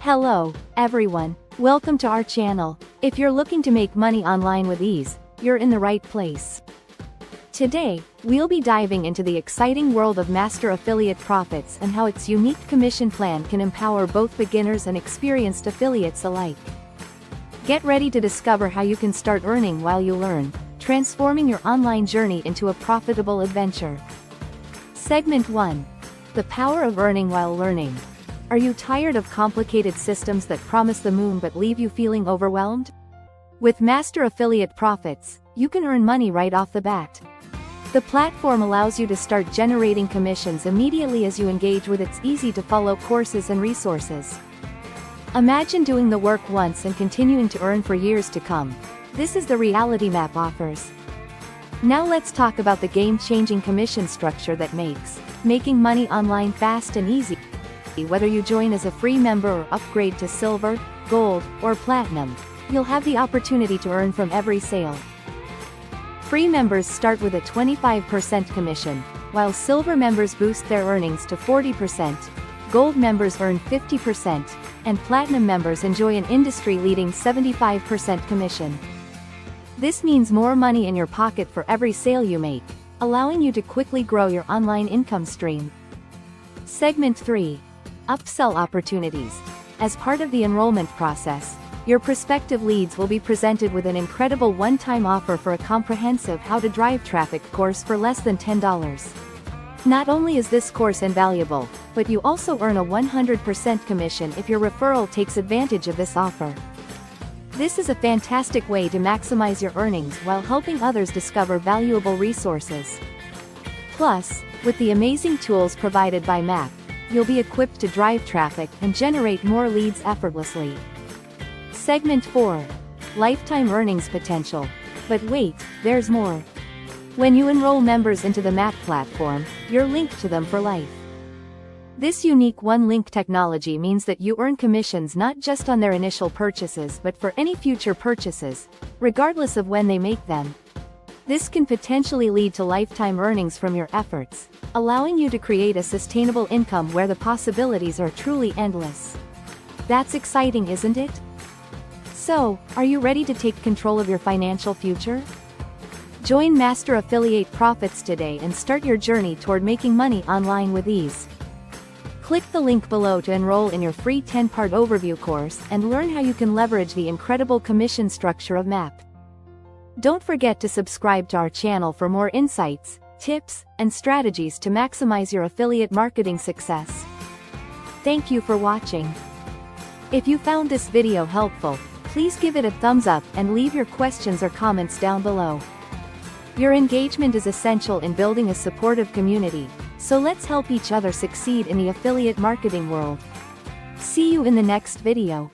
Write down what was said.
Hello, everyone. Welcome to our channel. If you're looking to make money online with ease, you're in the right place. Today, we'll be diving into the exciting world of master affiliate profits and how its unique commission plan can empower both beginners and experienced affiliates alike. Get ready to discover how you can start earning while you learn, transforming your online journey into a profitable adventure. Segment 1. The power of earning while learning. Are you tired of complicated systems that promise the moon but leave you feeling overwhelmed? With Master Affiliate Profits, you can earn money right off the bat. The platform allows you to start generating commissions immediately as you engage with its easy-to-follow courses and resources. Imagine doing the work once and continuing to earn for years to come. This is the reality Map offers. Now let's talk about the game-changing commission structure that makes making money online fast and easy. Whether you join as a free member or upgrade to silver, gold, or platinum, you'll have the opportunity to earn from every sale. Free members start with a 25% commission, while silver members boost their earnings to 40%, gold members earn 50%, and platinum members enjoy an industry-leading 75% commission. This means more money in your pocket for every sale you make, allowing you to quickly grow your online income stream. Segment 3. Upsell opportunities. As part of the enrollment process, your prospective leads will be presented with an incredible one-time offer for a comprehensive How to Drive Traffic course for less than $10. Not only is this course invaluable, but you also earn a 100% commission if your referral takes advantage of this offer. This is a fantastic way to maximize your earnings while helping others discover valuable resources. Plus, with the amazing tools provided by Map, you'll be equipped to drive traffic and generate more leads effortlessly. Segment 4. Lifetime earnings potential. But wait, there's more. When you enroll members into the Map platform, you're linked to them for life. This unique one-link technology means that you earn commissions not just on their initial purchases but for any future purchases, regardless of when they make them. This can potentially lead to lifetime earnings from your efforts, allowing you to create a sustainable income where the possibilities are truly endless. That's exciting, isn't it? So, are you ready to take control of your financial future? Join Master Affiliate Profits today and start your journey toward making money online with ease. Click the link below to enroll in your free 10-part overview course and learn how you can leverage the incredible commission structure of Map. Don't forget to subscribe to our channel for more insights, tips, and strategies to maximize your affiliate marketing success. Thank you for watching. If you found this video helpful, please give it a thumbs up and leave your questions or comments down below. Your engagement is essential in building a supportive community, so let's help each other succeed in the affiliate marketing world. See you in the next video.